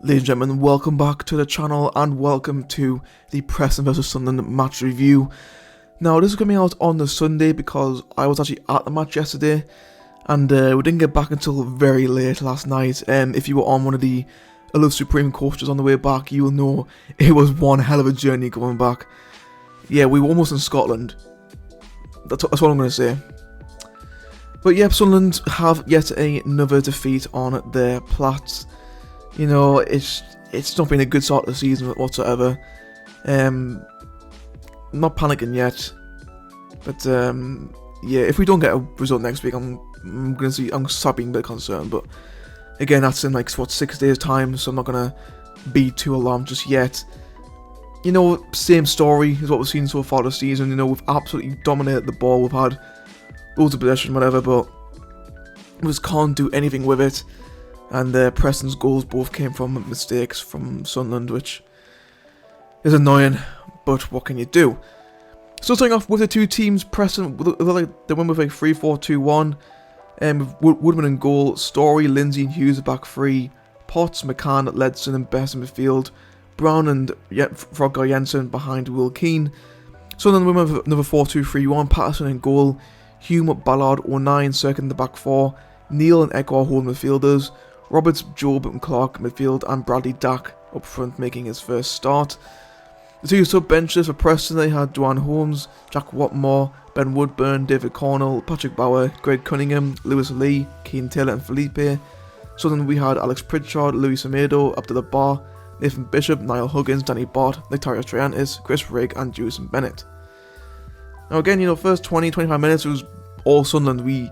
Ladies and gentlemen, welcome back to the channel and welcome to the Preston vs Sunderland match review. Now this is coming out on the Sunday because I was actually at the match yesterday and we didn't get back until very late last night. If you were on one of the Love Supreme coasters on the way back, you will know it was one hell of a journey going back. Yeah, we were almost in Scotland. That's what I'm going to say. But yep, Sunderland have yet another defeat on their plats. You know, it's not been a good start to the season whatsoever. Not panicking yet, but yeah, if we don't get a result next week, I'm start being a bit concerned. But again, that's in like 6 days time, so I'm not gonna be too alarmed just yet. You know, same story as what we've seen so far this season. You know, we've absolutely dominated the ball. We've had loads of possession, whatever, but we just can't do anything with it. And Preston's goals both came from mistakes from Sunderland, which is annoying, but what can you do? So starting off with the two teams, Preston, they went with a 3-4-2-1, with Woodman in goal, Story, Lindsay and Hughes back three, Potts, McCann, Ledson and Best in midfield, Brown and Frogger Jensen behind Will Keane. Sunderland went with another 4-2-3-1, Patterson in goal, Hume, Ballard, O'Nien circling the back four, Neil and Ekwa holding midfielders, Roberts, Job and Clark midfield, and Bradley Dack up front making his first start. The two sub-benches for Preston, they had Duane Holmes, Jack Watmore, Ben Woodburn, David Cornell, Patrick Bauer, Greg Cunningham, Lewis Lee, Keane Taylor and Felipe. So then we had Alex Pritchard, Louis Semedo, Abdullah Barr, Nathan Bishop, Niall Huggins, Danny Bott, Nectario Triantis, Chris Rigg and Jewison Bennett. Now again, you know, first 20-25 minutes it was all Sunderland. We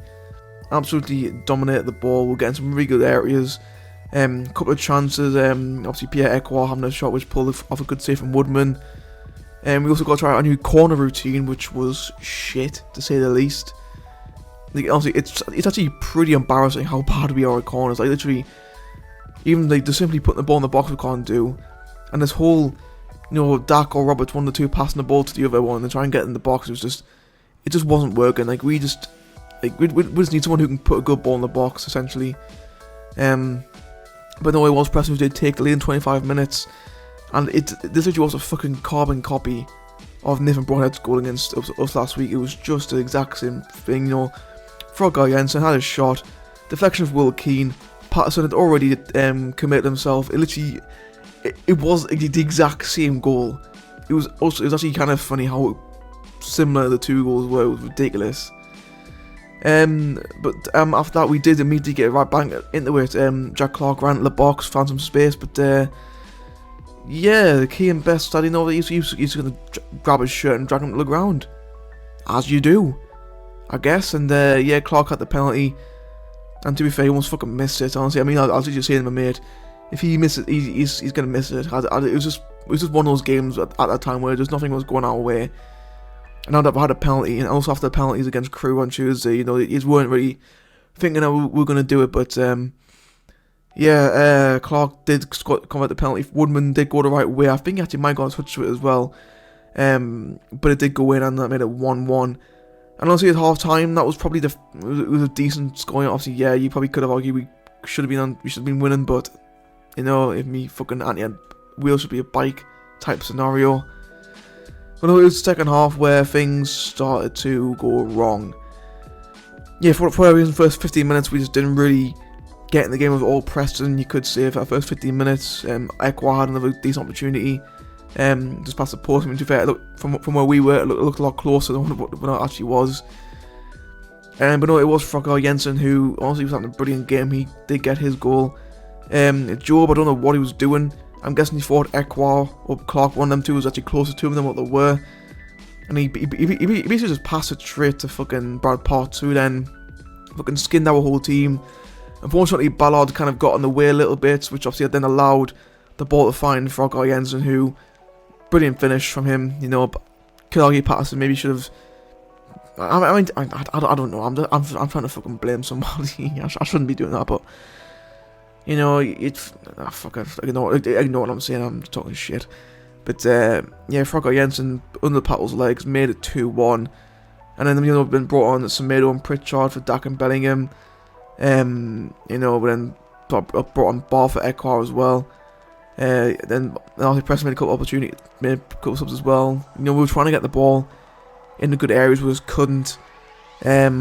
absolutely dominated the ball. We're getting some really good areas. Couple of chances. Obviously Pierre Ekwa having a shot which pulled off a good save from Woodman. We also got to try out a new corner routine, which was shit to say the least. Like, honestly, it's actually pretty embarrassing how bad we are at corners. Like literally, even like just simply putting the ball in the box we can't do. And this whole, you know, Dak or Roberts, one of the two passing the ball to the other one and try and get in the box, it just wasn't working. Like we just need someone who can put a good ball in the box, essentially. But no, it was Preston who did take the lead in 25 minutes, and this actually was a fucking carbon copy of Nathan Brownhead's goal against us last week. It was just the exact same thing, you know. Frogger Jensen had a shot, deflection of Will Keane, Patterson had already committed himself. It literally, it was the exact same goal. It was actually kind of funny how similar the two goals were. It was ridiculous. But after that we did immediately get right bang into it. Jack Clark ran to the box, found some space, but yeah, the key and best, I didn't know that he's going to grab his shirt and drag him to the ground, as you do, I guess. And yeah, Clark had the penalty, and to be fair, he almost fucking missed it. Honestly, I mean, I was just saying to my mate, if he misses it, he's going to miss it. It was just one of those games at that time where just nothing was going our way. And now that we had a penalty, and also after the penalties against Crewe on Tuesday, you know, he weren't really thinking that we were going to do it, but yeah, Clark did convert the penalty. Woodman did go the right way. I think he actually might have got a touch to it as well, but it did go in, and that made it 1-1. And honestly, at half time, that was probably it was a decent scoring. Obviously, yeah, you probably could have argued we should have been winning, but you know, if me fucking auntie had wheels should be a bike type scenario. But no, it was the second half where things started to go wrong. Yeah, for whatever reason, first 15 minutes we just didn't really get in the game with all Preston, you could say, for the first 15 minutes. Ekwa had another decent opportunity, just past the post. I mean, to be fair, from where we were, it looked a lot closer than what it actually was. But no, it was Frogger Jensen who honestly was having a brilliant game. He did get his goal. Job, I don't know what he was doing. I'm guessing he thought Ekwa or Clark, one of them two, was actually closer to him than what they were. And he basically just passed it straight to fucking Brad Potts, who then fucking skinned our whole team. Unfortunately, Ballard kind of got in the way a little bit, which obviously then allowed the ball to find Frogger Jensen, who, brilliant finish from him, you know. Could argue Patterson maybe should have I don't know. I'm trying to fucking blame somebody. I shouldn't be doing that, but you know, fuck it. Ignore what I'm saying. I'm talking shit. But yeah, Frogger Jensen under Pattle's legs made it 2-1, and then been brought on Semedo and Pritchard for Dak and Bellingham. But then brought on Bar for Ekar as well. Then after Preston made a couple subs as well. We were trying to get the ball in the good areas, we just couldn't. It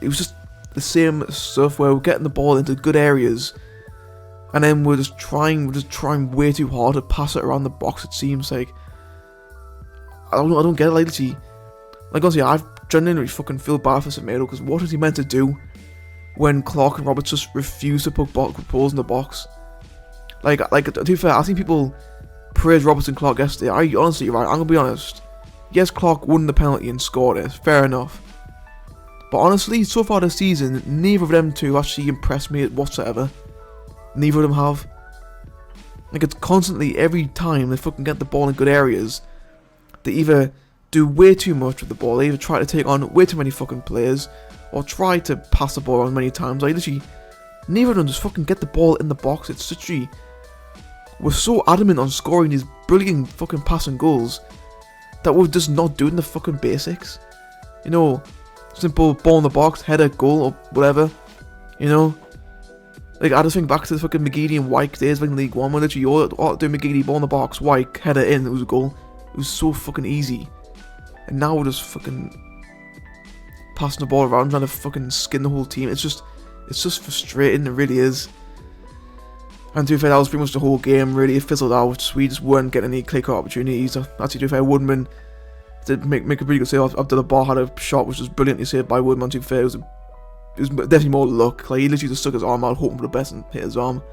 was just the same stuff where we're getting the ball into good areas, and then we're just trying way too hard to pass it around the box. It seems like I don't get it. Like honestly, I genuinely fucking feel bad for Semedo, because what is he meant to do when Clark and Roberts just refuse to put balls in the box? Like to be fair, I've seen people praise Roberts and Clark yesterday. Honestly, right, I'm gonna be honest. Yes, Clark won the penalty and scored it. Fair enough. But honestly, so far this season, neither of them two actually impressed me whatsoever. Neither of them have. Like, it's constantly, every time they fucking get the ball in good areas, they either do way too much with the ball, they either try to take on way too many fucking players, or try to pass the ball around many times. Like, literally, neither of them just fucking get the ball in the box. It's literally, we're so adamant on scoring these brilliant fucking passing goals that we're just not doing the fucking basics. Simple ball in the box, header, goal, or whatever. Like, I just think back to the fucking McGeady and Wyke days in League 1, where literally all do McGeady, ball in the box, Wyke, header in, it was a goal. It was so fucking easy. And now we're just fucking passing the ball around, trying to fucking skin the whole team. It's just frustrating, it really is. And to be fair, that was pretty much the whole game, really. It fizzled out. We just weren't getting any clear-cut opportunities. Actually, to be fair, Woodman did make a pretty good save after the bar had a shot, which was brilliantly saved by Woodman. To be fair, it was definitely more luck. Like, he literally just stuck his arm out, hoping for the best, and hit his arm,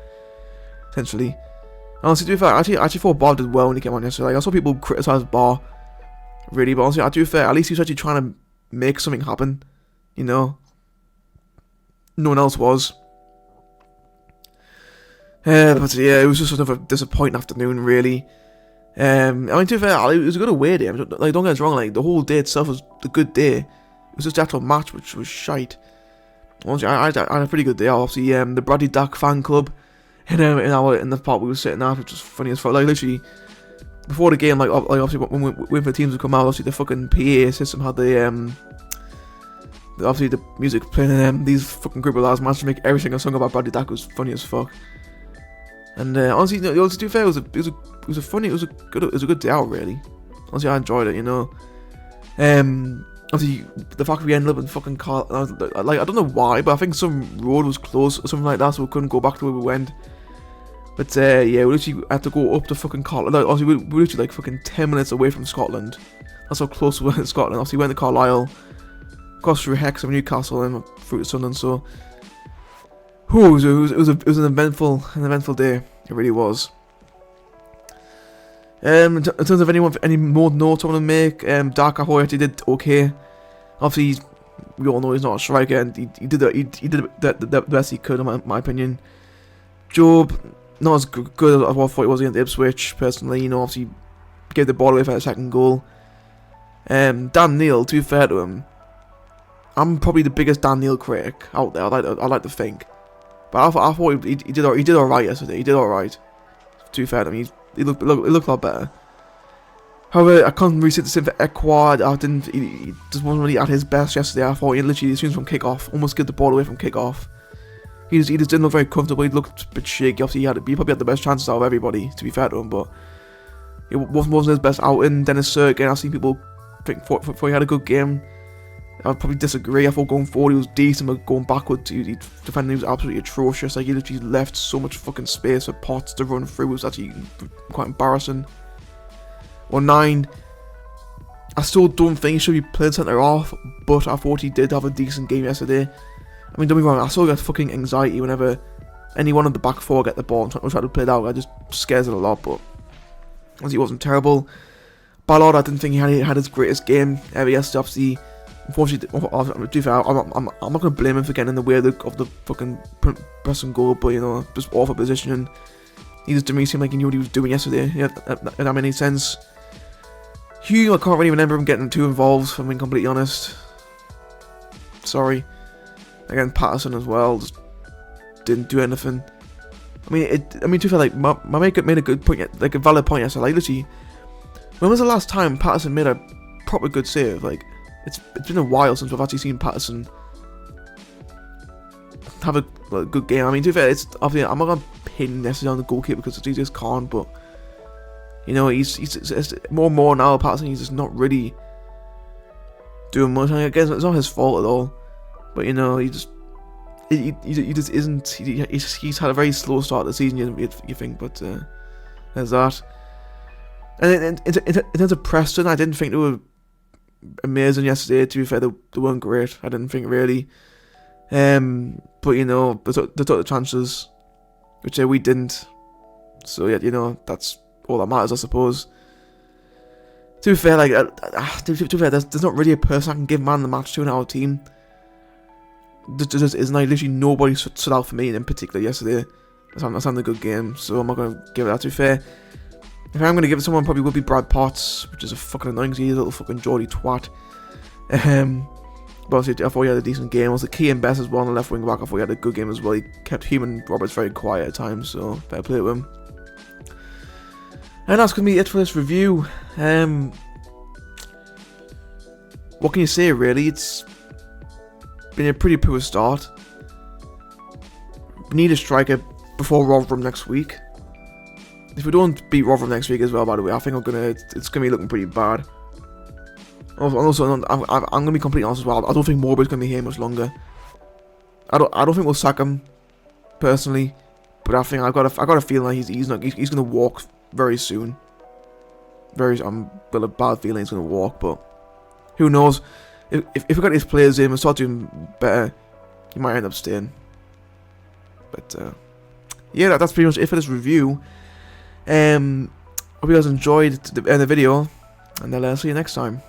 essentially. And honestly, to be fair, I actually thought Bar did well when he came on yesterday. Like, I saw people criticise Bar, really, but honestly, to be fair, at least he was actually trying to make something happen. No one else was. But yeah, it was just another disappointing afternoon, really. To be fair, it was a good away day. Like, don't get us wrong, like, the whole day itself was a good day. It was just the actual match which was shite. Honestly, I had a pretty good day. Obviously, the Bradley Dak fan club in the part we were sitting at, which was funny as fuck. Like, literally, before the game, like obviously when the teams would come out, obviously the fucking PA system had obviously the music playing, and these fucking group of lads managed to make every single song about Bradley Dak was funny as fuck. And honestly, to be fair, it was a good day out, really. Honestly, I enjoyed it, Obviously, the fact we ended up in fucking car, like, I don't know why, but I think some road was closed or something like that, so we couldn't go back to where we went. But yeah, we literally had to go up to fucking Carlisle. Like, obviously, we were literally like fucking 10 minutes away from Scotland. That's how close we were in Scotland. Obviously, we went to Carlisle, crossed through Hexham, Newcastle, and through to Sunderland. So, it was an eventful day. It really was. In terms of any more notes I want to make, Dark Ahoy actually did okay. Obviously, we all know he's not a striker, and he did the best he could, in my opinion. Job, not as good as I thought he was against Ipswich, personally. Obviously, gave the ball away for the second goal. Dan Neil, to be fair to him, I'm probably the biggest Dan Neil critic out there. I like to think, but I thought he did alright yesterday. He did alright. To be fair to him, he looked a lot better. However, I can't really say the same for Ekwad. He just wasn't really at his best yesterday. I thought he literally, as soon as from kick-off, almost gave the ball away from kick-off. He just didn't look very comfortable. He looked a bit shaky. Obviously, he probably had the best chances out of everybody, to be fair to him, but it wasn't his best outing. Dennis Sirkin, I've seen people think for he had a good game. I'd probably disagree. I thought going forward he was decent, but going backwards, defending was absolutely atrocious. Like, he literally left so much fucking space for Potts to run through. It was actually quite embarrassing. 9, I still don't think he should be playing centre off, but I thought he did have a decent game yesterday. I mean, don't be wrong, I still get fucking anxiety whenever anyone on the back four get the ball and try to play it out. It just scares it a lot, but he wasn't terrible. Ballard, I didn't think he had his greatest game ever yesterday. Obviously, unfortunately, to be fair, I'm not going to blame him for getting in the way of the fucking pressing goal, but just awful positioning. He just didn't really seem like he knew what he was doing yesterday. If that made any sense. Hugh, I can't really remember him getting too involved, if I'm being completely honest. Sorry. Again, Patterson as well, just didn't do anything. I mean, to be fair, like, my mate made a good point, like a valid point yesterday. Like, literally, when was the last time Patterson made a proper good save? Like, it's been a while since we've actually seen Patterson have a good game. I mean, to be fair, it's obviously, I'm not gonna pin necessarily on the goalkeeper because he just can't, but you know, he's more and more now. Patterson, he's just not really doing much. I mean, again, it's not his fault at all, but you know, he just isn't. He's had a very slow start to the season. You think, but there's that. And in terms of Preston, I didn't think they were amazing yesterday. To be fair, they weren't great. I didn't think really. But you know, they took the chances, which we didn't. So yeah, you know, that's all that matters, I suppose. To be fair, like to be fair, there's not really a person I can give man the match to in our team. There just isn't. Like, literally nobody stood out for me in particular yesterday. That's having a good game, so I'm not gonna give it that. To be fair, if I'm gonna give it to someone, probably would be Brad Potts, which is a fucking annoying. He's a little fucking Geordie twat. But obviously, I thought he had a decent game. Also, Kean Best as well on the left wing back. I thought he had a good game as well. He kept Human Roberts very quiet at times, so fair play to him. And that's gonna be it for this review. What can you say, really? It's been a pretty poor start. We need a striker before Rotherham next week. If we don't beat Rotherham next week as well, by the way, I think it's gonna be looking pretty bad. Also, I'm gonna be completely honest as well. I don't think Morbi's gonna be here much longer. I don't think we'll sack him personally, but I think I got a feeling like he's gonna walk very soon. Got a bad feeling he's gonna walk, but who knows? If we got these players in and start doing better, he might end up staying. But yeah, that's pretty much it for this review. Hope you guys enjoyed the video, and I'll see you next time.